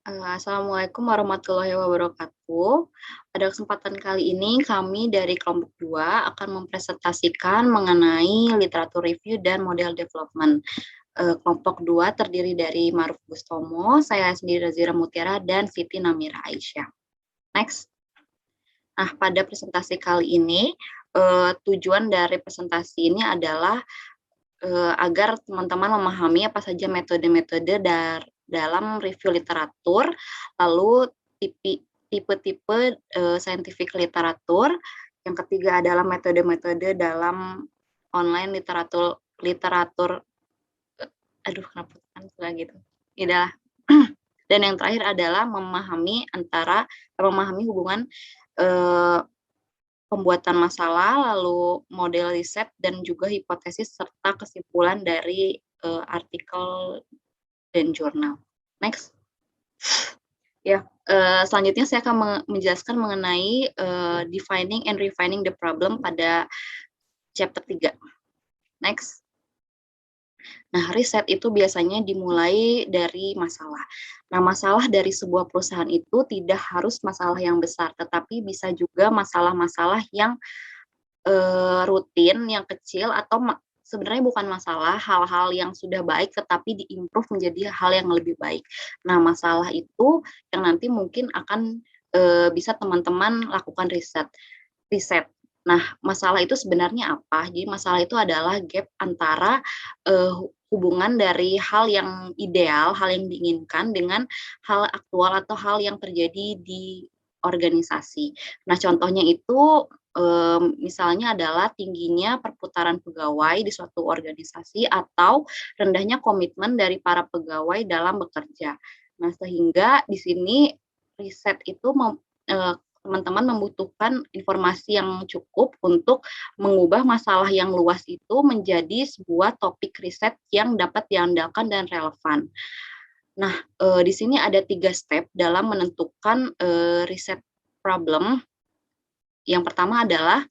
Assalamualaikum warahmatullahi wabarakatuh. Pada kesempatan kali ini kami dari kelompok 2 akan mempresentasikan mengenai literatur review dan model development. Kelompok 2 terdiri dari Maruf Gustomo, saya sendiri Razira Mutiara, dan Siti Namira Aisyah. Next. Nah, pada presentasi kali ini, tujuan dari presentasi ini adalah agar teman-teman memahami apa saja metode-metode dalam review literatur, lalu tipe-tipe scientific literatur, yang ketiga adalah metode-metode dalam online literatur, kenapa kan gitu, tidak. Dan yang terakhir adalah memahami hubungan pembuatan masalah, lalu model riset, dan juga hipotesis serta kesimpulan dari artikel dan jurnal. Next. Ya, selanjutnya saya akan menjelaskan mengenai defining and refining the problem pada chapter 3. Next. Nah, riset itu biasanya dimulai dari masalah. Nah, masalah dari sebuah perusahaan itu tidak harus masalah yang besar, tetapi bisa juga masalah-masalah yang rutin, yang kecil, atau sebenarnya bukan masalah, hal-hal yang sudah baik tetapi di-improve menjadi hal yang lebih baik. Nah, masalah itu yang nanti mungkin akan bisa teman-teman lakukan riset. Nah, masalah itu sebenarnya apa? Jadi masalah itu adalah gap antara hubungan dari hal yang ideal, hal yang diinginkan dengan hal aktual atau hal yang terjadi di organisasi. Nah, contohnya itu misalnya adalah tingginya perputaran pegawai di suatu organisasi atau rendahnya komitmen dari para pegawai dalam bekerja. Nah, sehingga di sini riset itu teman-teman membutuhkan informasi yang cukup untuk mengubah masalah yang luas itu menjadi sebuah topik riset yang dapat diandalkan dan relevan. Nah, di sini ada 3 step dalam menentukan riset problem. Yang pertama adalah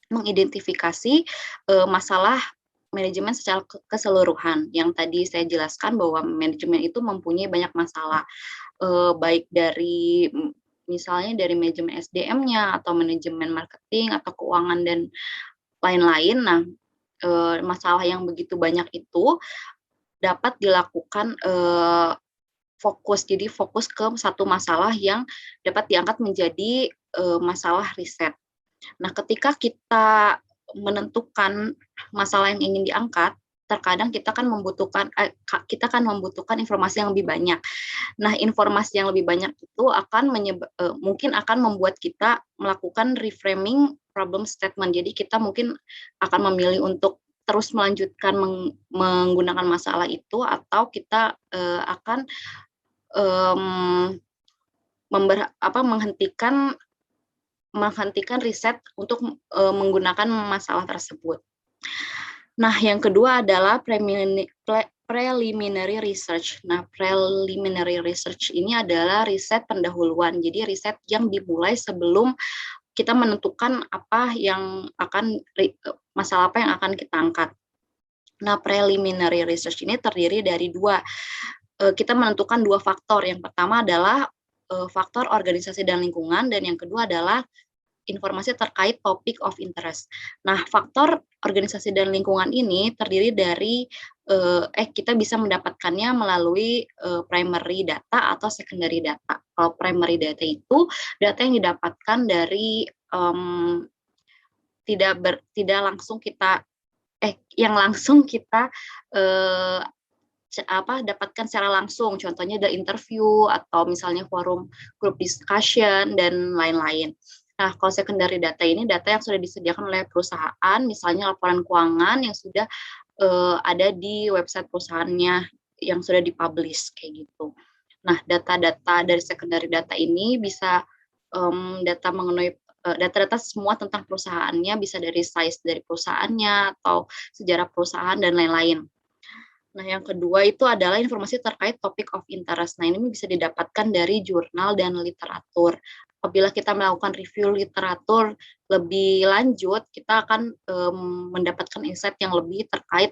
mengidentifikasi masalah manajemen secara keseluruhan. Yang tadi saya jelaskan bahwa manajemen itu mempunyai banyak masalah, baik dari misalnya dari manajemen SDM-nya atau manajemen marketing atau keuangan dan lain-lain. Nah, masalah yang begitu banyak itu dapat dilakukan fokus. Jadi fokus ke satu masalah yang dapat diangkat menjadi masalah riset. Nah, ketika kita menentukan masalah yang ingin diangkat, terkadang kita kan membutuhkan informasi yang lebih banyak. Nah, informasi yang lebih banyak itu mungkin akan membuat kita melakukan reframing problem statement. Jadi kita mungkin akan memilih untuk terus melanjutkan menggunakan masalah itu, atau kita akan menghentikan riset untuk menggunakan masalah tersebut. Nah, yang kedua adalah preliminary research. Nah, preliminary research ini adalah riset pendahuluan. Jadi riset yang dimulai sebelum kita menentukan masalah apa yang akan kita angkat. Nah, preliminary research ini terdiri dari kita menentukan 2 faktor. Yang pertama adalah faktor organisasi dan lingkungan, dan yang kedua adalah informasi terkait topic of interest. Nah, faktor organisasi dan lingkungan ini terdiri dari kita bisa mendapatkannya melalui primary data atau secondary data. Kalau primary data itu data yang didapatkan dari tidak langsung kita dapatkan secara langsung. Contohnya ada interview atau misalnya forum group discussion dan lain-lain. Nah, kalau secondary data ini data yang sudah disediakan oleh perusahaan, misalnya laporan keuangan yang sudah ada di website perusahaannya yang sudah dipublish kayak gitu. Nah, data-data dari secondary data ini bisa data-data semua tentang perusahaannya, bisa dari size dari perusahaannya atau sejarah perusahaan dan lain-lain. Nah, yang kedua itu adalah informasi terkait topic of interest. Nah, ini bisa didapatkan dari jurnal dan literatur. Apabila kita melakukan review literatur lebih lanjut, kita akan mendapatkan insight yang lebih terkait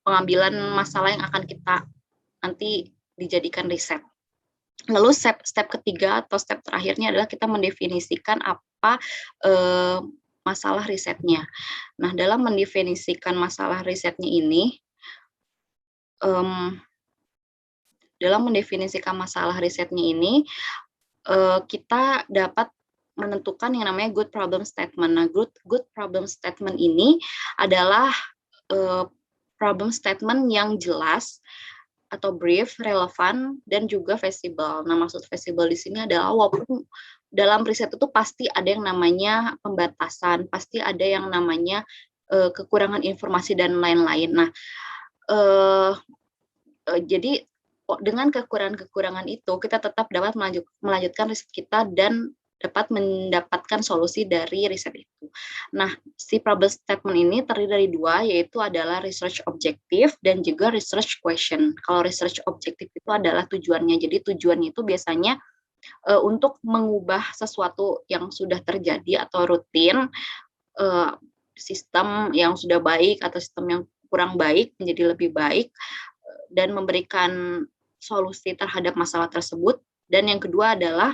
pengambilan masalah yang akan kita nanti dijadikan riset. Lalu step ketiga atau step terakhirnya adalah kita mendefinisikan apa masalah risetnya. Nah, dalam mendefinisikan masalah risetnya ini, kita dapat menentukan yang namanya good problem statement. Nah, good problem statement ini adalah problem statement yang jelas atau brief, relevan, dan juga feasible. Nah, maksud feasible di sini adalah walaupun dalam riset itu pasti ada yang namanya pembatasan, pasti ada yang namanya kekurangan informasi dan lain-lain. Nah, jadi dengan kekurangan-kekurangan itu kita tetap dapat melanjutkan riset kita dan dapat mendapatkan solusi dari riset itu. Nah, si problem statement ini terdiri dari dua, yaitu adalah research objective dan juga research question. Kalau research objective itu adalah tujuannya. Jadi tujuannya itu biasanya untuk mengubah sesuatu yang sudah terjadi atau rutin, sistem yang sudah baik atau sistem yang kurang baik menjadi lebih baik, dan memberikan solusi terhadap masalah tersebut. Dan yang kedua adalah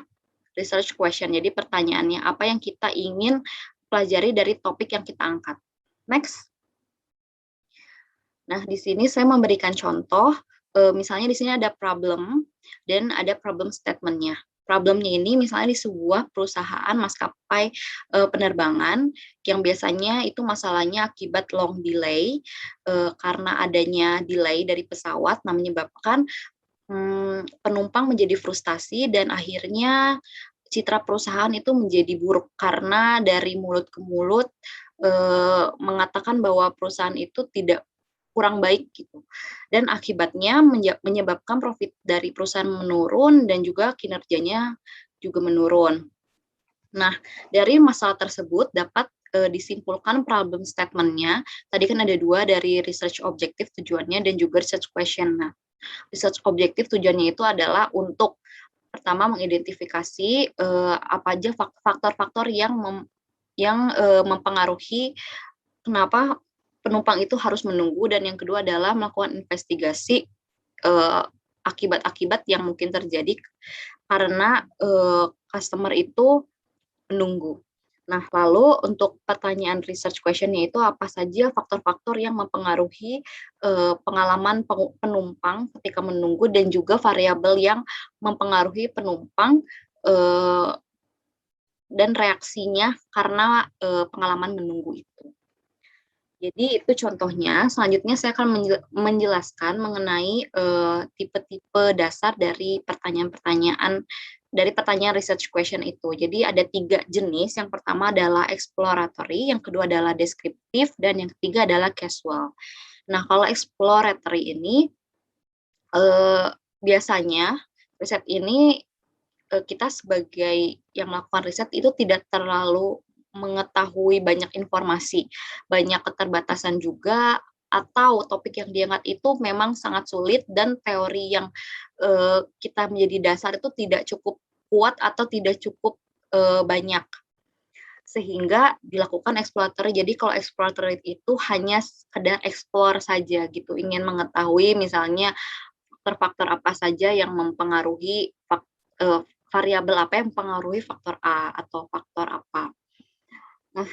research question. Jadi pertanyaannya, apa yang kita ingin pelajari dari topik yang kita angkat. Next. Nah, di sini saya memberikan contoh, misalnya di sini ada problem dan ada problem statement-nya. Problemnya ini misalnya di sebuah perusahaan maskapai penerbangan yang biasanya itu masalahnya akibat long delay, karena adanya delay dari pesawat, nah menyebabkan penumpang menjadi frustasi dan akhirnya citra perusahaan itu menjadi buruk karena dari mulut ke mulut mengatakan bahwa perusahaan itu kurang baik gitu, dan akibatnya menyebabkan profit dari perusahaan menurun dan juga kinerjanya juga menurun. Nah, dari masalah tersebut dapat disimpulkan problem statement-nya. Tadi kan ada dua, dari research objective tujuannya dan juga research question. Nah, research objective tujuannya itu adalah untuk pertama mengidentifikasi apa aja faktor-faktor yang mempengaruhi kenapa penumpang itu harus menunggu, dan yang kedua adalah melakukan investigasi akibat-akibat yang mungkin terjadi karena customer itu menunggu. Nah, lalu untuk pertanyaan research question-nya itu apa saja faktor-faktor yang mempengaruhi pengalaman penumpang ketika menunggu dan juga variabel yang mempengaruhi penumpang dan reaksinya karena pengalaman menunggu itu. Jadi itu contohnya. Selanjutnya saya akan menjelaskan mengenai tipe-tipe dasar dari pertanyaan research question itu. Jadi ada 3 jenis. Yang pertama adalah exploratory, yang kedua adalah deskriptif, dan yang ketiga adalah casual. Nah, kalau exploratory ini biasanya riset ini kita sebagai yang melakukan riset itu tidak terlalu mengetahui banyak informasi, banyak keterbatasan juga, atau topik yang diangkat itu memang sangat sulit dan teori yang kita menjadi dasar itu tidak cukup kuat atau tidak cukup banyak, sehingga dilakukan exploratory. Jadi kalau exploratory itu hanya sekedar explore saja gitu, ingin mengetahui misalnya faktor-faktor apa saja yang mempengaruhi variabel apa yang mempengaruhi faktor A atau faktor apa. Nah,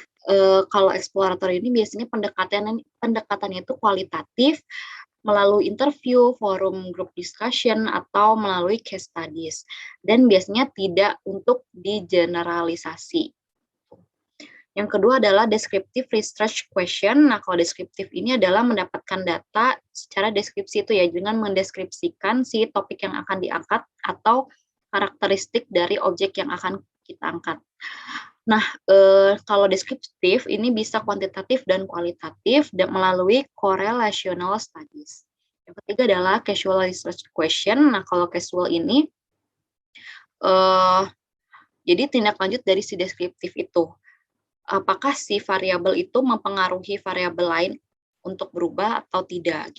kalau eksplorator ini biasanya pendekatannya itu kualitatif, melalui interview, forum group discussion, atau melalui case studies. Dan biasanya tidak untuk digeneralisasi. Yang kedua adalah descriptive research question. Nah, kalau deskriptif ini adalah mendapatkan data secara deskripsi itu ya, dengan mendeskripsikan si topik yang akan diangkat atau karakteristik dari objek yang akan kita angkat. Nah, kalau deskriptif ini bisa kuantitatif dan kualitatif dan melalui correlational studies. Yang ketiga adalah casual research question. Nah, kalau casual ini jadi tindak lanjut dari si deskriptif itu. Apakah si variabel itu mempengaruhi variabel lain untuk berubah atau tidak.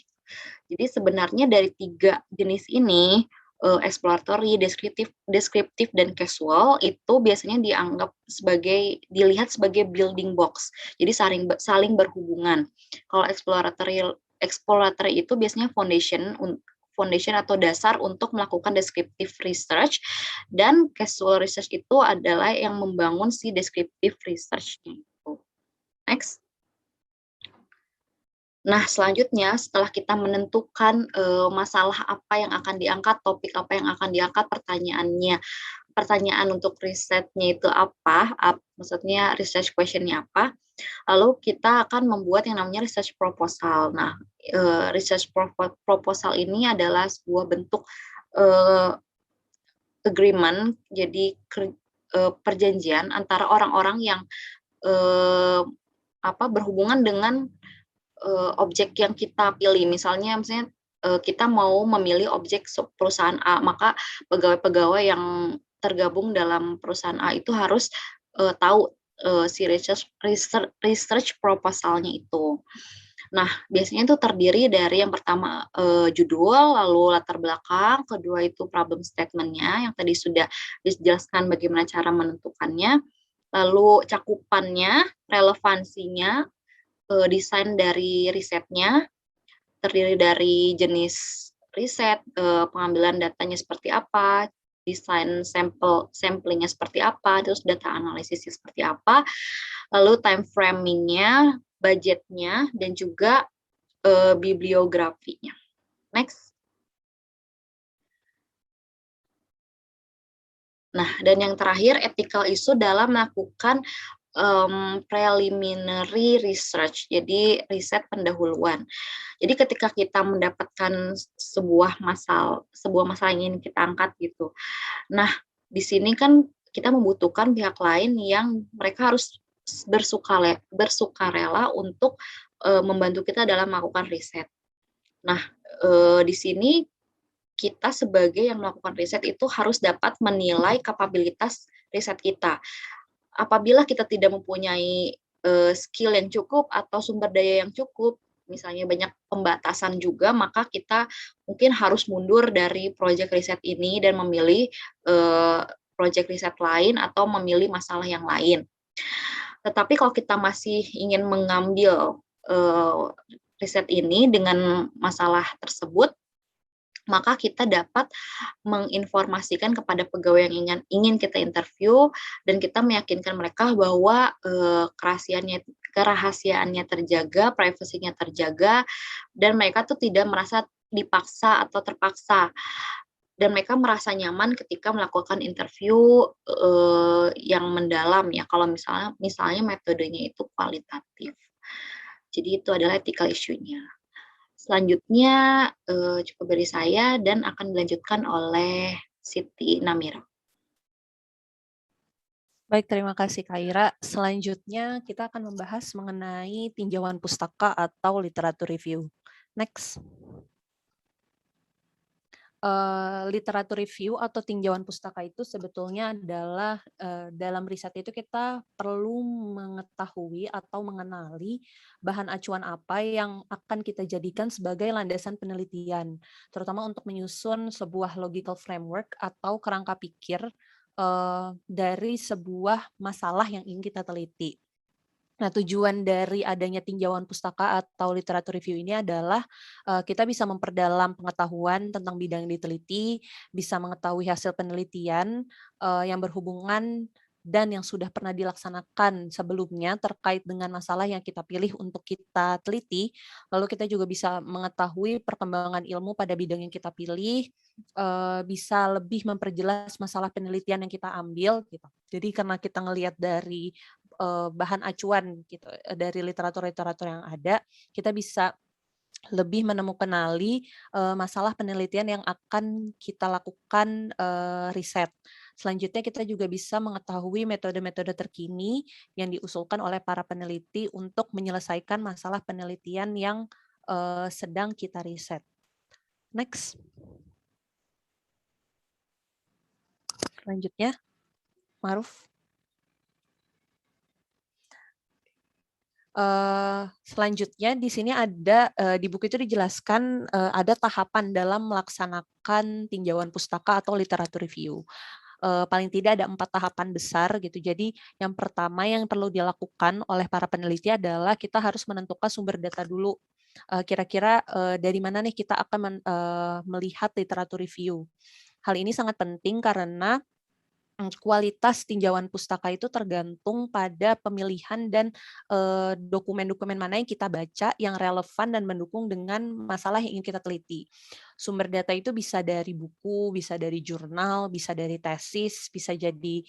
Jadi sebenarnya dari 3 jenis ini, exploratory, deskriptif, dan casual itu biasanya dilihat sebagai building blocks. Jadi saling berhubungan. Kalau exploratory itu biasanya foundation atau dasar untuk melakukan descriptive research, dan casual research itu adalah yang membangun si descriptive research-nya itu. Next. Nah, selanjutnya setelah kita menentukan masalah apa yang akan diangkat, topik apa yang akan diangkat, pertanyaan untuk risetnya itu apa, maksudnya research question-nya apa, lalu kita akan membuat yang namanya research proposal. Nah, research proposal ini adalah sebuah bentuk agreement, jadi perjanjian antara orang-orang yang berhubungan dengan objek yang kita pilih. Misalnya kita mau memilih objek perusahaan A, maka pegawai-pegawai yang tergabung dalam perusahaan A itu harus tahu si research proposalnya itu. Nah, biasanya itu terdiri dari yang pertama judul, lalu latar belakang, kedua itu problem statement-nya yang tadi sudah dijelaskan bagaimana cara menentukannya, lalu cakupannya, relevansinya, desain dari risetnya, terdiri dari jenis riset, pengambilan datanya seperti apa, desain samplingnya seperti apa, terus data analisisnya seperti apa, lalu time framing-nya, budgetnya, dan juga bibliografinya. Next. Nah, dan yang terakhir, ethical issue dalam melakukan preliminary research, jadi riset pendahuluan. Jadi ketika kita mendapatkan sebuah masalah yang ingin kita angkat gitu. Nah, di sini kan kita membutuhkan pihak lain yang mereka harus bersukarela untuk membantu kita dalam melakukan riset. Nah, di sini kita sebagai yang melakukan riset itu harus dapat menilai kapabilitas riset kita. Apabila kita tidak mempunyai skill yang cukup atau sumber daya yang cukup, misalnya banyak pembatasan juga, maka kita mungkin harus mundur dari proyek riset ini dan memilih proyek riset lain atau memilih masalah yang lain. Tetapi kalau kita masih ingin mengambil riset ini dengan masalah tersebut, maka kita dapat menginformasikan kepada pegawai yang ingin kita interview dan kita meyakinkan mereka bahwa kerahasiaannya terjaga, privasinya terjaga, dan mereka tuh tidak merasa dipaksa atau terpaksa. Dan mereka merasa nyaman ketika melakukan interview yang mendalam ya, kalau misalnya metodenya itu kualitatif. Jadi itu adalah ethical issue-nya. Selanjutnya cukup dari saya dan akan dilanjutkan oleh Siti Namira. Baik, terima kasih Kak Ira. Selanjutnya kita akan membahas mengenai tinjauan pustaka atau literatur review. Next. Literatur review atau tinjauan pustaka itu sebetulnya adalah dalam riset itu kita perlu mengetahui atau mengenali bahan acuan apa yang akan kita jadikan sebagai landasan penelitian, terutama untuk menyusun sebuah logical framework atau kerangka pikir dari sebuah masalah yang ingin kita teliti. Nah, tujuan dari adanya tinjauan pustaka atau literatur review ini adalah kita bisa memperdalam pengetahuan tentang bidang yang diteliti, bisa mengetahui hasil penelitian yang berhubungan dan yang sudah pernah dilaksanakan sebelumnya terkait dengan masalah yang kita pilih untuk kita teliti. Lalu kita juga bisa mengetahui perkembangan ilmu pada bidang yang kita pilih, bisa lebih memperjelas masalah penelitian yang kita ambil gitu. Jadi karena kita ngelihat dari bahan acuan gitu dari literatur-literatur yang ada, kita bisa lebih menemukanali masalah penelitian yang akan kita lakukan riset. Selanjutnya kita juga bisa mengetahui metode-metode terkini yang diusulkan oleh para peneliti untuk menyelesaikan masalah penelitian yang sedang kita riset. Next. Selanjutnya, Maruf. Selanjutnya di sini ada di buku itu dijelaskan ada tahapan dalam melaksanakan tinjauan pustaka atau literatur review. Paling tidak ada 4 tahapan besar gitu. Jadi yang pertama yang perlu dilakukan oleh para peneliti adalah kita harus menentukan sumber data dulu. Kira-kira, dari mana nih kita akan melihat literatur review. Hal ini sangat penting karena kualitas tinjauan pustaka itu tergantung pada pemilihan dan, dokumen-dokumen mana yang kita baca yang relevan dan mendukung dengan masalah yang ingin kita teliti. Sumber data itu bisa dari buku, bisa dari jurnal, bisa dari tesis, bisa jadi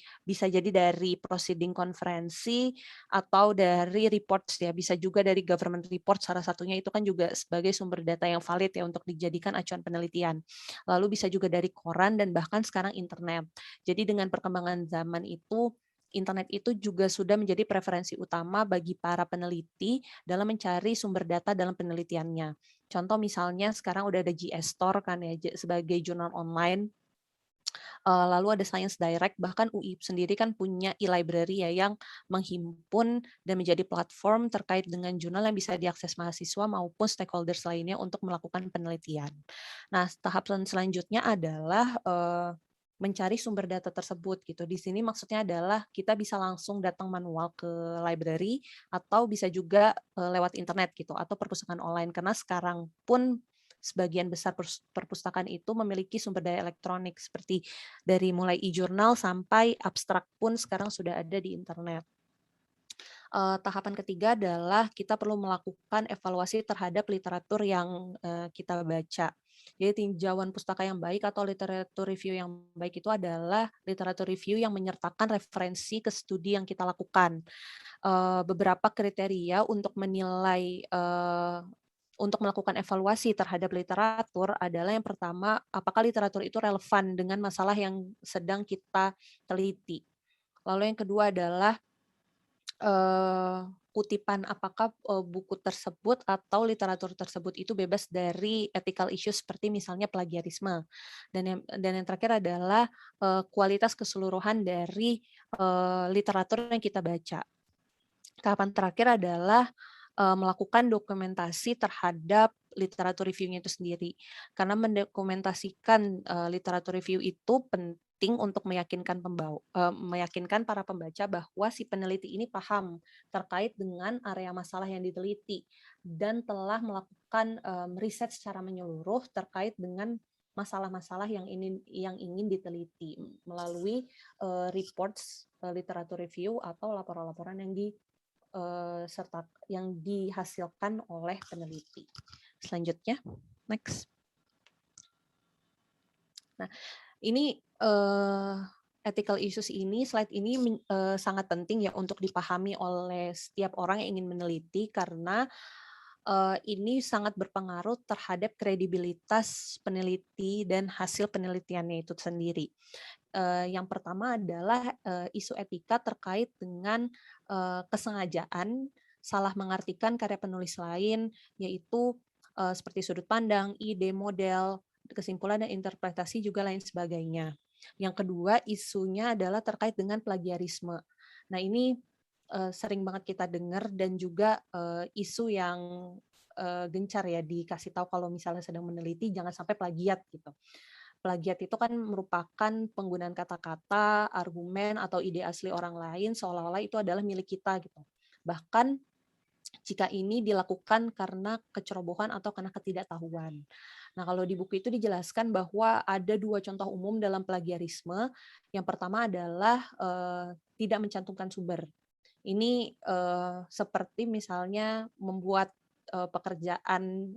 dari proceeding konferensi, atau dari reports ya, bisa juga dari government report salah satunya itu kan juga sebagai sumber data yang valid ya untuk dijadikan acuan penelitian. Lalu bisa juga dari koran dan bahkan sekarang internet. Jadi dengan perkembangan zaman itu, internet itu juga sudah menjadi preferensi utama bagi para peneliti dalam mencari sumber data dalam penelitiannya. Contoh misalnya sekarang udah ada GS Store kan ya, sebagai jurnal online, lalu ada Science Direct, bahkan UI sendiri kan punya e-library ya yang menghimpun dan menjadi platform terkait dengan jurnal yang bisa diakses mahasiswa maupun stakeholders lainnya untuk melakukan penelitian. Nah, tahapan selanjutnya adalah, mencari sumber data tersebut gitu. Di sini maksudnya adalah kita bisa langsung datang manual ke library atau bisa juga, lewat internet gitu atau perpustakaan online karena sekarang pun sebagian besar perpustakaan itu memiliki sumber daya elektronik seperti dari mulai e-jurnal sampai abstrak pun sekarang sudah ada di internet. Tahapan ketiga adalah kita perlu melakukan evaluasi terhadap literatur yang, kita baca. Jadi tinjauan pustaka yang baik atau literatur review yang baik itu adalah literatur review yang menyertakan referensi ke studi yang kita lakukan. Beberapa kriteria untuk menilai, untuk melakukan evaluasi terhadap literatur adalah yang pertama, apakah literatur itu relevan dengan masalah yang sedang kita teliti. Lalu yang kedua adalah kutipan apakah, buku tersebut atau literatur tersebut itu bebas dari ethical issues seperti misalnya plagiarisme. Dan yang terakhir adalah, kualitas keseluruhan dari, literatur yang kita baca. Tahapan terakhir adalah, melakukan dokumentasi terhadap literatur review-nya itu sendiri. Karena mendokumentasikan, literatur review itu penting untuk meyakinkan para pembaca bahwa si peneliti ini paham terkait dengan area masalah yang diteliti dan telah melakukan, riset secara menyeluruh terkait dengan masalah-masalah yang ingin diteliti melalui, reports, literatur review atau laporan-laporan serta yang dihasilkan oleh peneliti. Selanjutnya, next. Nah, ini ethical issues ini, slide ini sangat penting ya untuk dipahami oleh setiap orang yang ingin meneliti karena ini sangat berpengaruh terhadap kredibilitas peneliti dan hasil penelitiannya itu sendiri. Yang pertama adalah isu etika terkait dengan kesengajaan salah mengartikan karya penulis lain, yaitu seperti sudut pandang, ide, model, kesimpulan dan interpretasi juga lain sebagainya. Yang kedua, isunya adalah terkait dengan plagiarisme. Nah, ini sering banget kita dengar dan juga isu yang gencar ya dikasih tahu kalau misalnya sedang meneliti jangan sampai plagiat gitu. Plagiat itu kan merupakan penggunaan kata-kata, argumen, atau ide asli orang lain seolah-olah itu adalah milik kita gitu. Bahkan jika ini dilakukan karena kecerobohan atau karena ketidaktahuan. Nah, kalau di buku itu dijelaskan bahwa ada dua contoh umum dalam plagiarisme. Yang pertama adalah tidak mencantumkan sumber. Ini seperti misalnya membuat pekerjaan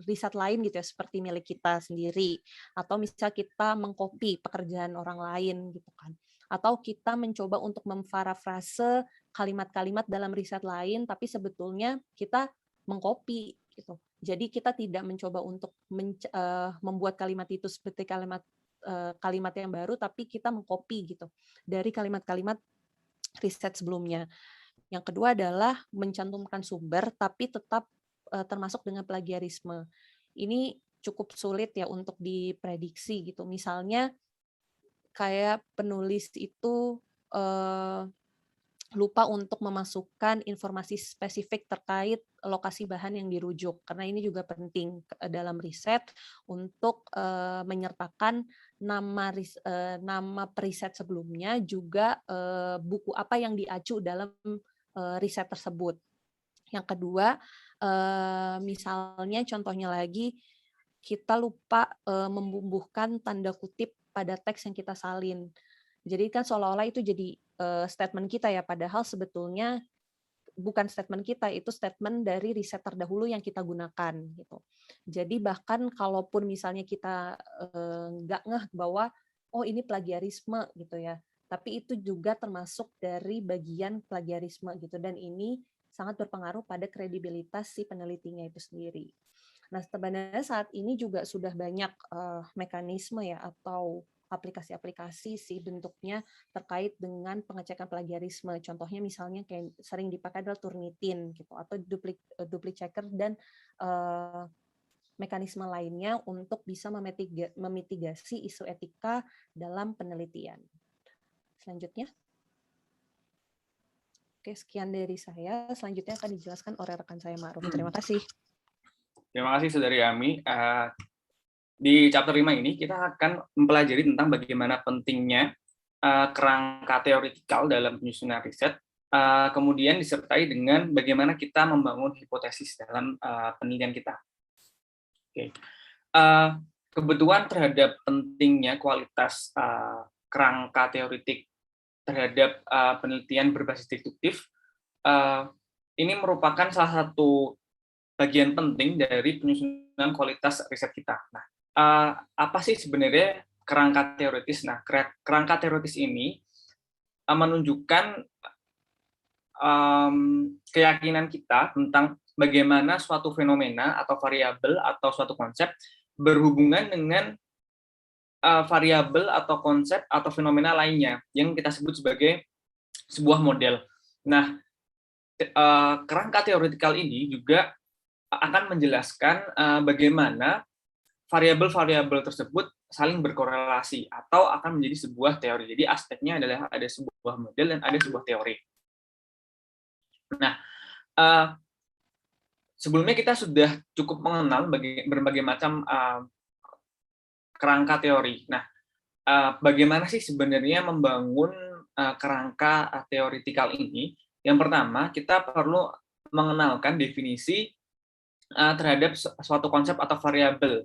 riset lain gitu ya, seperti milik kita sendiri, atau misal kita mengcopy pekerjaan orang lain gitu kan, atau kita mencoba untuk memparafrase kalimat-kalimat dalam riset lain, tapi sebetulnya kita mengcopy gitu. Jadi kita tidak mencoba untuk membuat kalimat itu seperti kalimat yang baru, tapi kita mengcopy gitu dari kalimat-kalimat riset sebelumnya. Yang kedua adalah mencantumkan sumber, tapi tetap termasuk dengan plagiarisme. Ini cukup sulit ya untuk diprediksi gitu. Misalnya kayak penulis itu lupa untuk memasukkan informasi spesifik terkait lokasi bahan yang dirujuk, karena ini juga penting dalam riset untuk menyertakan nama periset sebelumnya, juga buku apa yang diacu dalam riset tersebut. Yang kedua misalnya contohnya lagi, kita lupa membumbuhkan tanda kutip pada teks yang kita salin. Jadi kan seolah-olah itu jadi statement kita ya, padahal sebetulnya bukan statement kita, itu statement dari riset terdahulu yang kita gunakan gitu. Jadi bahkan kalaupun misalnya kita nggak ngeh bahwa oh ini plagiarisme gitu ya, tapi itu juga termasuk dari bagian plagiarisme gitu, dan ini sangat berpengaruh pada kredibilitas si penelitinya itu sendiri. Nah, sebenarnya saat ini juga sudah banyak mekanisme ya atau aplikasi-aplikasi sih bentuknya terkait dengan pengecekan plagiarisme. Contohnya misalnya kayak sering dipakai adalah Turnitin gitu atau Duplichecker dan mekanisme lainnya untuk bisa memitigasi isu etika dalam penelitian. Selanjutnya. Oke, sekian dari saya. Selanjutnya akan dijelaskan oleh rekan saya Ma'ruf. Terima kasih. Terima kasih Saudari Ami. Di chapter 5 ini kita akan mempelajari tentang bagaimana pentingnya kerangka teoretikal dalam penyusunan riset, kemudian disertai dengan bagaimana kita membangun hipotesis dalam penelitian kita. Oke. Kebutuhan terhadap pentingnya kualitas kerangka teoretik terhadap penelitian berbasis deduktif ini merupakan salah satu bagian penting dari penyusunan kualitas riset kita. Nah, apa sih sebenarnya kerangka teoritis? Nah, kerangka teoritis ini menunjukkan keyakinan kita tentang bagaimana suatu fenomena atau variabel atau suatu konsep berhubungan dengan variabel atau konsep atau fenomena lainnya yang kita sebut sebagai sebuah model. Nah, kerangka teoritikal ini juga akan menjelaskan bagaimana variabel-variabel tersebut saling berkorelasi atau akan menjadi sebuah teori. Jadi aspeknya adalah ada sebuah model dan ada sebuah teori. Nah, sebelumnya kita sudah cukup mengenal berbagai macam kerangka teori. Nah, bagaimana sih sebenarnya membangun kerangka teoritikal ini? Yang pertama, kita perlu mengenalkan definisi terhadap suatu konsep atau variabel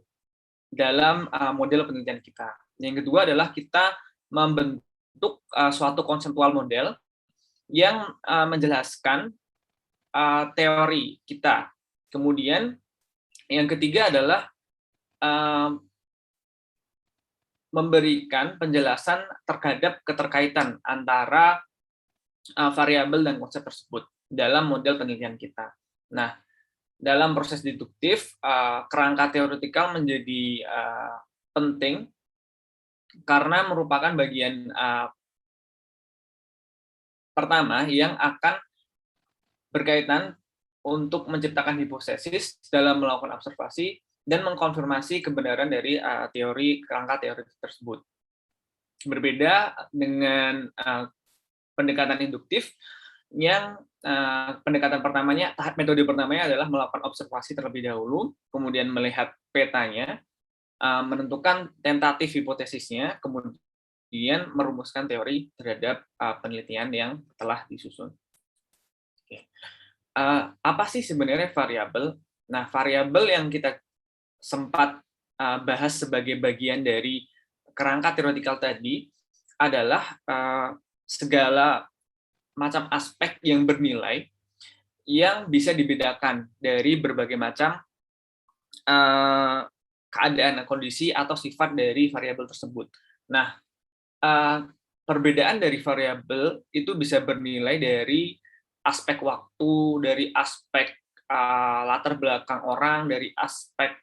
dalam model penelitian kita. Yang kedua adalah kita membentuk suatu konseptual model yang menjelaskan teori kita. Kemudian yang ketiga adalah memberikan penjelasan terhadap keterkaitan antara variabel dan konsep tersebut dalam model penelitian kita. Nah, dalam proses deduktif, kerangka teoritikal menjadi penting karena merupakan bagian pertama yang akan berkaitan untuk menciptakan hipotesis dalam melakukan observasi dan mengkonfirmasi kebenaran dari teori kerangka teori tersebut. Berbeda dengan pendekatan induktif yang pendekatan pertamanya, metode pertamanya adalah melakukan observasi terlebih dahulu, kemudian melihat petanya, menentukan tentatif hipotesisnya, kemudian merumuskan teori terhadap penelitian yang telah disusun. Oke. Apa sih sebenarnya variabel? Nah, variabel yang kita sempat bahas sebagai bagian dari kerangka teoritikal tadi adalah segala macam aspek yang bernilai yang bisa dibedakan dari berbagai macam keadaan, kondisi, atau sifat dari variabel tersebut. Nah, perbedaan dari variabel itu bisa bernilai dari aspek waktu, dari aspek latar belakang orang, dari aspek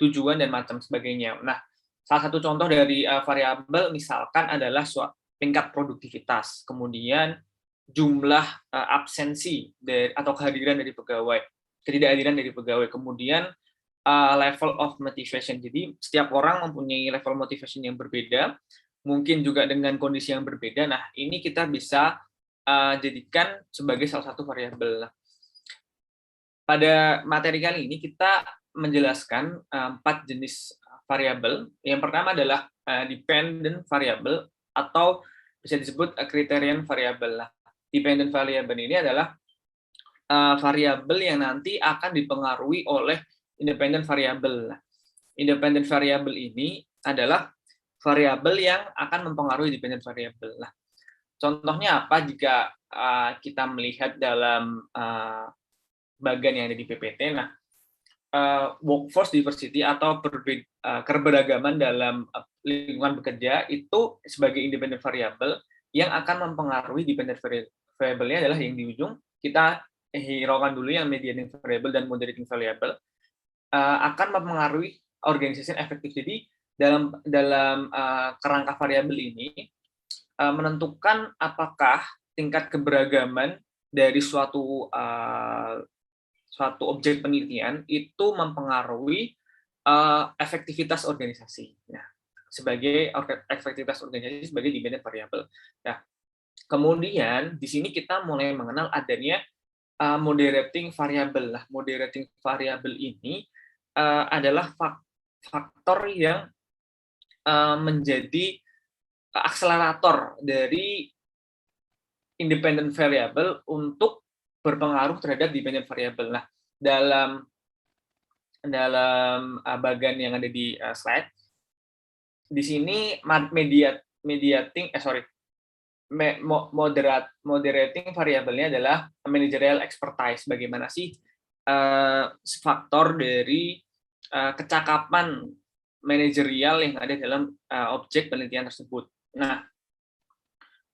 tujuan, dan macam sebagainya. Nah, salah satu contoh dari variabel misalkan adalah tingkat produktivitas, kemudian jumlah absensi atau kehadiran dari pegawai, ketidakhadiran dari pegawai, kemudian level of motivation. Jadi setiap orang mempunyai level motivation yang berbeda, mungkin juga dengan kondisi yang berbeda. Nah, ini kita bisa jadikan sebagai salah satu variabel. Pada materi kali ini kita menjelaskan 4 jenis variabel. Yang pertama adalah dependent variable atau bisa disebut criterion variable. Dependent variable ini adalah variabel yang nanti akan dipengaruhi oleh independent variable. Independent variable ini adalah variabel yang akan mempengaruhi dependent variable. Nah, contohnya apa jika kita melihat dalam bagian yang ada di PPT? Nah, workforce diversity atau keberagaman dalam lingkungan bekerja itu sebagai independent variable yang akan mempengaruhi dependent variable-nya adalah yang di ujung. Kita hiraukan dulu yang mediating variable dan moderating variable akan mempengaruhi organization effectivity. Dalam kerangka variabel ini menentukan apakah tingkat keberagaman dari suatu objek penelitian itu mempengaruhi efektivitas organisasi. Nah, sebagai efektivitas organisasi sebagai dependent variable. Nah, kemudian di sini kita mulai mengenal adanya moderating variable. Nah, moderating variable ini adalah faktor yang menjadi akselerator dari independent variable untuk berpengaruh terhadap dependent variable. Nah, dalam bagian yang ada di slide, di sini moderating variable-nya adalah managerial expertise. Bagaimana sih faktor dari kecakapan manajerial yang ada dalam objek penelitian tersebut. Nah,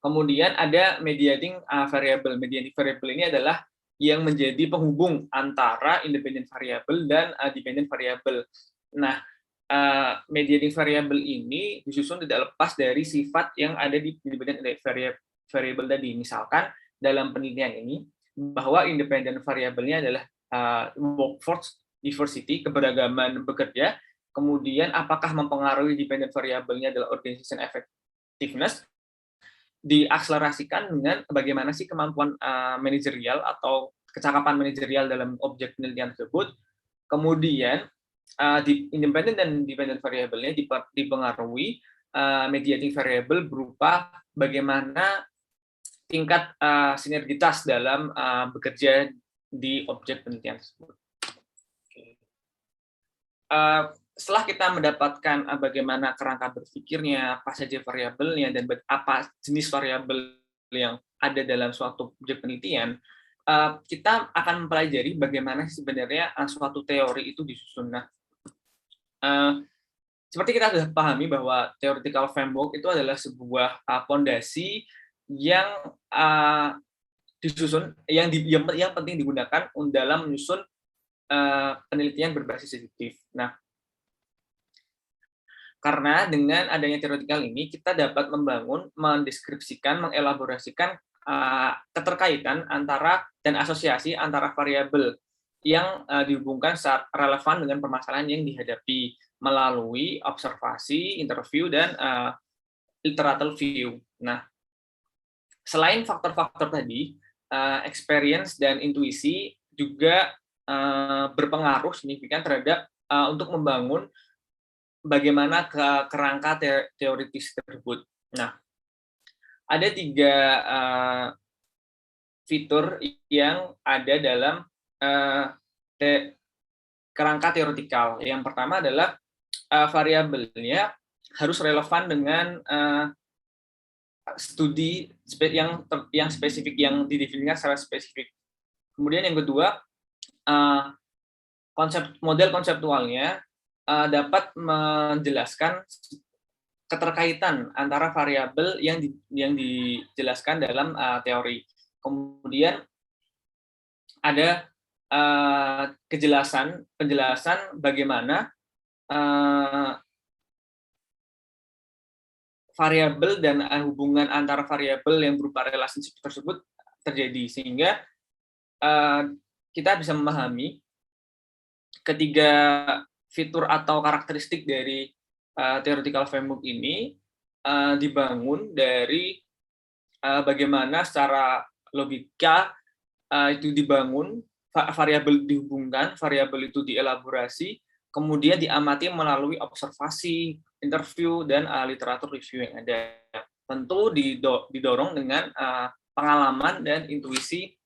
kemudian ada mediating variable. Mediating variable ini adalah yang menjadi penghubung antara independent variable dan dependent variable. Nah, mediating variable ini disusun tidak lepas dari sifat yang ada di independent variable tadi. Misalkan dalam penelitian ini bahwa independent variable-nya adalah workforce diversity, keberagaman bekerja. Kemudian apakah mempengaruhi dependent variable-nya adalah organization effectiveness, diakselerasikan dengan bagaimana sih kemampuan manajerial atau kecakapan manajerial dalam objek penelitian tersebut. Kemudian di independent dan dependent variable-nya dipengaruhi mediating variable berupa bagaimana tingkat sinergitas dalam bekerja di objek penelitian tersebut. Setelah kita mendapatkan bagaimana kerangka berpikirnya, apa saja variabelnya, dan apa jenis variabel yang ada dalam suatu objek penelitian, kita akan mempelajari bagaimana sebenarnya suatu teori itu disusun. Nah, seperti kita sudah pahami bahwa theoretical framework itu adalah sebuah fondasi yang disusun, yang penting digunakan dalam menyusun penelitian berbasis deduktif. Nah, karena dengan adanya theoretical ini, kita dapat mendeskripsikan, mengelaborasikan keterkaitan antara dan asosiasi antara variabel yang dihubungkan saat relevan dengan permasalahan yang dihadapi melalui observasi, interview, dan literature review. Nah, selain faktor-faktor tadi, experience dan intuisi juga berpengaruh signifikan terhadap untuk membangun bagaimana kerangka teoritis tersebut. Nah, ada 3 fitur yang ada dalam kerangka teoritikal. Yang pertama adalah variabelnya harus relevan dengan studi yang spesifik, yang didefinisikan secara spesifik. Kemudian yang kedua, model konseptualnya dapat menjelaskan keterkaitan antara variabel yang dijelaskan dalam teori. Kemudian ada penjelasan bagaimana variabel dan hubungan antara variabel yang berupa relationship tersebut terjadi, sehingga kita bisa memahami ketiga fitur atau karakteristik dari theoretical framework ini dibangun dari bagaimana secara logika itu dibangun, variabel dihubungkan, variabel itu dielaborasi, kemudian diamati melalui observasi, interview, dan literatur review yang ada. Tentu didorong dengan pengalaman dan intuisi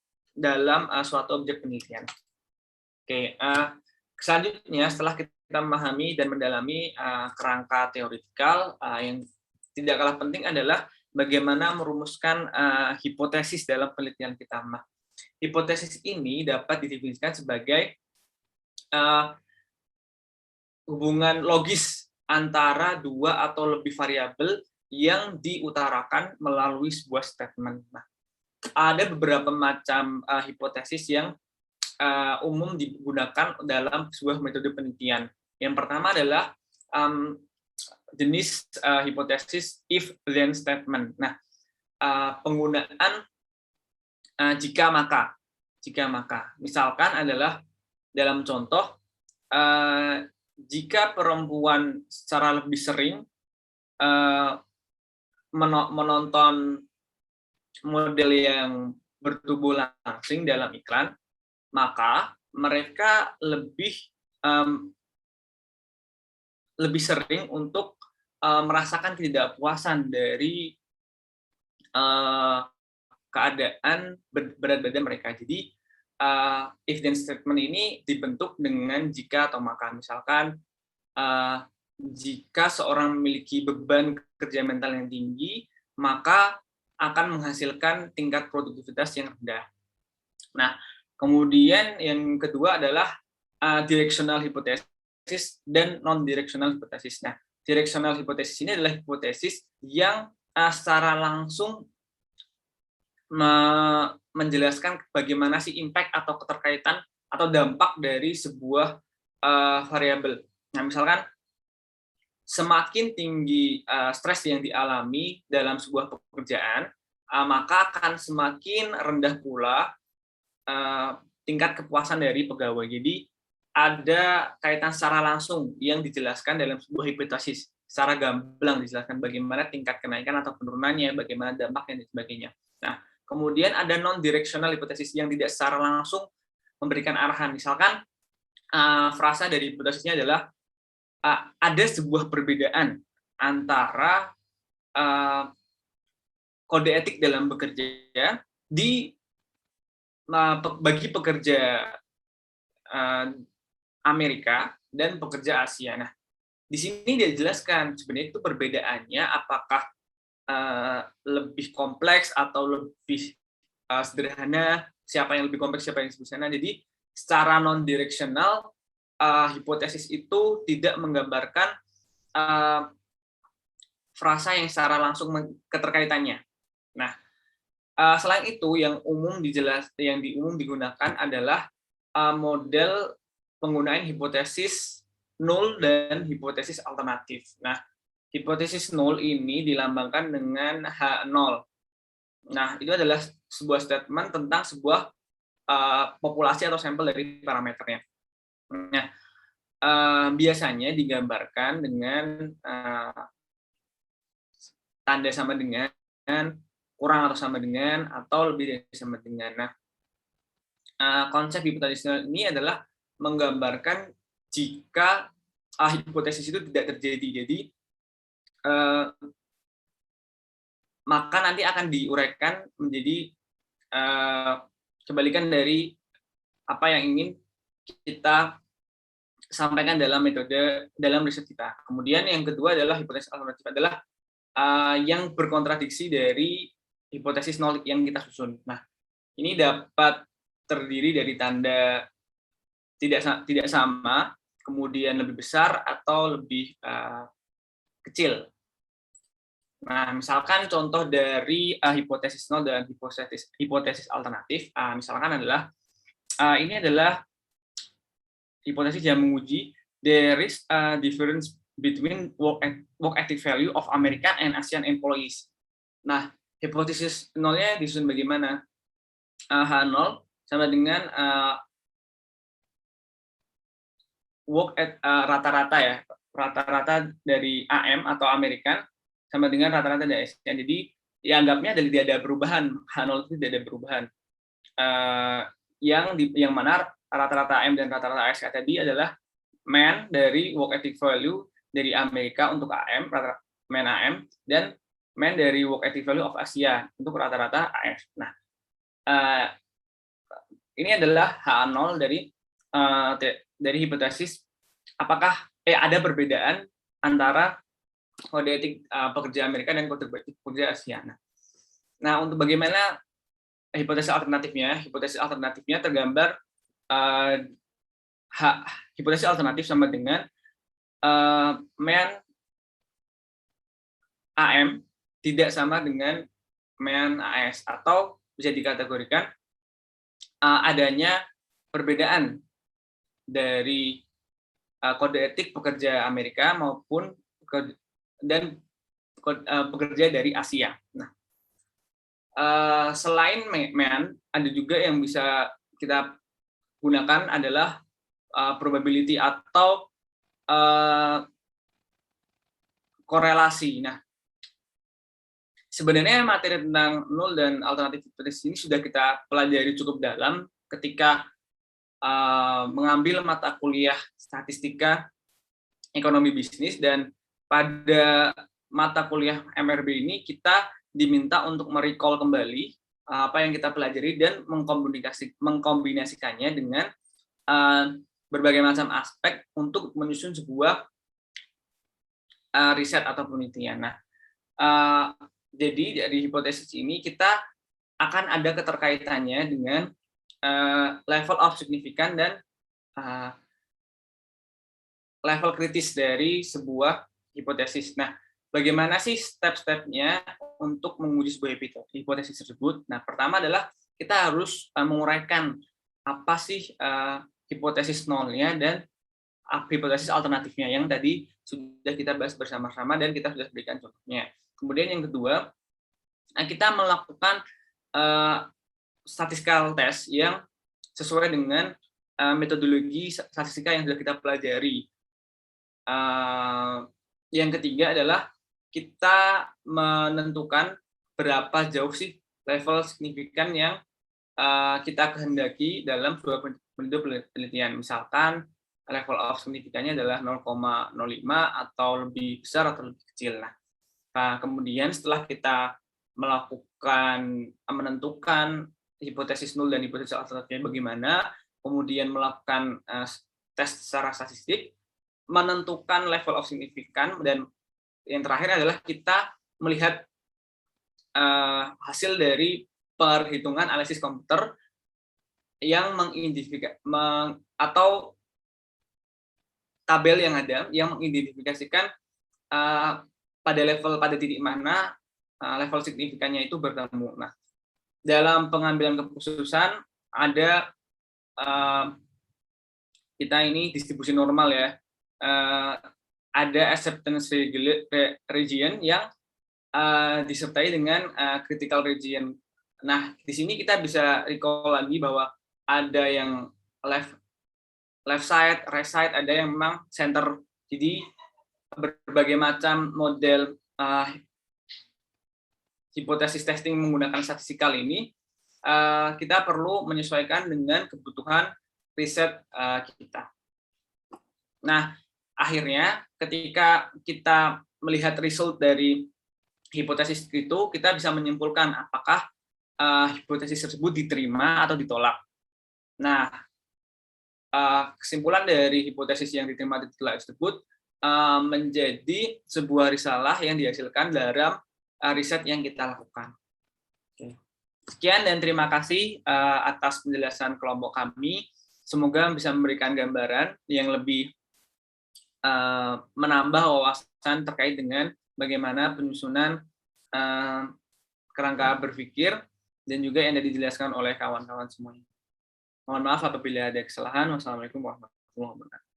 dalam suatu objek penelitian. Oke, selanjutnya setelah kita memahami dan mendalami kerangka teoretikal, yang tidak kalah penting adalah bagaimana merumuskan hipotesis dalam penelitian kita. Hipotesis ini dapat didefinisikan sebagai hubungan logis antara dua atau lebih variabel yang diutarakan melalui sebuah statement. Nah, ada beberapa macam hipotesis yang umum digunakan dalam sebuah metode penelitian. Yang pertama adalah jenis hipotesis if-then statement. Nah, penggunaan jika maka. Misalkan adalah dalam contoh, jika perempuan secara lebih sering menonton model yang bertubuh langsing dalam iklan, maka mereka lebih sering untuk merasakan ketidakpuasan dari keadaan berat badan mereka. Jadi if then statement ini dibentuk dengan jika atau maka. Misalkan jika seorang memiliki beban kerja mental yang tinggi, maka akan menghasilkan tingkat produktivitas yang rendah. Nah, kemudian yang kedua adalah directional hypothesis dan non-directional hypothesis. Nah, directional hypothesis ini adalah hipotesis yang secara langsung menjelaskan bagaimana sih impact atau keterkaitan atau dampak dari sebuah variabel. Nah, misalkan semakin tinggi stres yang dialami dalam sebuah pekerjaan, maka akan semakin rendah pula tingkat kepuasan dari pegawai. Jadi ada kaitan secara langsung yang dijelaskan dalam sebuah hipotesis, secara gamblang dijelaskan bagaimana tingkat kenaikan atau penurunannya, bagaimana dampaknya dan sebagainya. Nah, kemudian ada non-directional hipotesis yang tidak secara langsung memberikan arahan. Misalkan frasa dari hipotesisnya adalah ada sebuah perbedaan antara kode etik dalam bekerja bagi pekerja Amerika dan pekerja Asia. Nah, di sini dia jelaskan sebenarnya itu perbedaannya apakah lebih kompleks atau lebih sederhana, siapa yang lebih kompleks, siapa yang sederhana. Jadi secara non-directional, hipotesis itu tidak menggambarkan frasa yang secara langsung keterkaitannya. Nah, selain itu yang umum digunakan adalah model penggunaan hipotesis null dan hipotesis alternatif. Nah, hipotesis null ini dilambangkan dengan H0. Nah, itu adalah sebuah statement tentang sebuah populasi atau sampel dari parameternya. Nah, biasanya digambarkan dengan tanda sama dengan, kurang atau sama dengan, atau lebih dari sama dengan. Nah, konsep hipotesis ini adalah menggambarkan jika hipotesis itu tidak terjadi. Jadi, maka nanti akan diuraikan menjadi kebalikan dari apa yang ingin kita sampaikan dalam riset kita. Kemudian yang kedua adalah hipotesis alternatif, adalah yang berkontradiksi dari hipotesis nol yang kita susun. Nah, ini dapat terdiri dari tanda tidak sama, kemudian lebih besar atau lebih kecil. Nah, misalkan contoh dari hipotesis nol dan hipotesis alternatif, misalkan adalah ini adalah hipotesis yang menguji there is a difference between work ethic value of American and Asian employees. Nah, hipotesis nolnya disusun bagaimana? H0 sama dengan rata-rata ya, rata-rata dari AM atau American sama dengan rata-rata dari Asian. Jadi dianggapnya tidak ada perubahan, H0 itu tidak ada perubahan. Yang mana rata-rata AM dan rata-rata ASK tadi adalah man dari work ethic value dari Amerika untuk AM, man AM, dan man dari work ethic value of Asia untuk rata-rata AS. Nah, ini adalah H0 dari hipotesis apakah ada perbedaan antara kode etik pekerja Amerika dan kode etik pekerja Asia. Nah, untuk bagaimana hipotesis alternatifnya tergambar hipotesis alternatif sama dengan MEAN AM tidak sama dengan MEAN AS, atau bisa dikategorikan adanya perbedaan dari kode etik pekerja Amerika maupun pekerja dari Asia. Nah, selain MEAN, ada juga yang bisa kita gunakan adalah probability atau korelasi. Nah, sebenarnya materi tentang null dan alternatif hipotesis ini sudah kita pelajari cukup dalam ketika mengambil mata kuliah statistika ekonomi bisnis, dan pada mata kuliah MRB ini kita diminta untuk merecall kembali apa yang kita pelajari dan mengkombinasikannya dengan berbagai macam aspek untuk menyusun sebuah riset atau penelitian. Nah, jadi dari hipotesis ini kita akan ada keterkaitannya dengan level of significant dan level kritis dari sebuah hipotesis. Nah, bagaimana sih step-stepnya untuk menguji sebuah hipotesis tersebut? Nah, pertama adalah kita harus menguraikan apa sih hipotesis nolnya dan hipotesis alternatifnya yang tadi sudah kita bahas bersama-sama dan kita sudah berikan contohnya. Kemudian yang kedua, kita melakukan statistical test yang sesuai dengan metodologi statistika yang sudah kita pelajari. Yang ketiga adalah kita menentukan berapa jauh sih level signifikan yang kita kehendaki dalam sebuah penelitian. Misalkan level of signifikannya adalah 0,05 atau lebih besar atau lebih kecil. Nah, kemudian setelah kita menentukan hipotesis nul dan hipotesis alternatifnya bagaimana, kemudian melakukan tes secara statistik, menentukan level of significant, dan yang terakhir adalah kita melihat hasil dari perhitungan analisis komputer yang atau tabel yang ada yang mengidentifikasikan pada titik mana level signifikannya itu bertemu. Nah, dalam pengambilan keputusan ada kita ini distribusi normal ya, ada acceptance region yang disertai dengan critical region. Nah, di sini kita bisa recall lagi bahwa ada yang left side, right side, ada yang memang center. Jadi berbagai macam model hipotesis testing menggunakan statistikal ini kita perlu menyesuaikan dengan kebutuhan riset kita. Nah, akhirnya ketika kita melihat result dari hipotesis itu, kita bisa menyimpulkan apakah hipotesis tersebut diterima atau ditolak. Nah, kesimpulan dari hipotesis yang diterima atau ditolak tersebut menjadi sebuah risalah yang dihasilkan dalam riset yang kita lakukan. Sekian dan terima kasih atas penjelasan kelompok kami. Semoga bisa memberikan gambaran yang lebih menambah wawasan terkait dengan bagaimana penyusunan kerangka berpikir dan juga yang dijelaskan oleh kawan-kawan semuanya. Mohon maaf apabila ada kesalahan. Wassalamualaikum warahmatullahi wabarakatuh.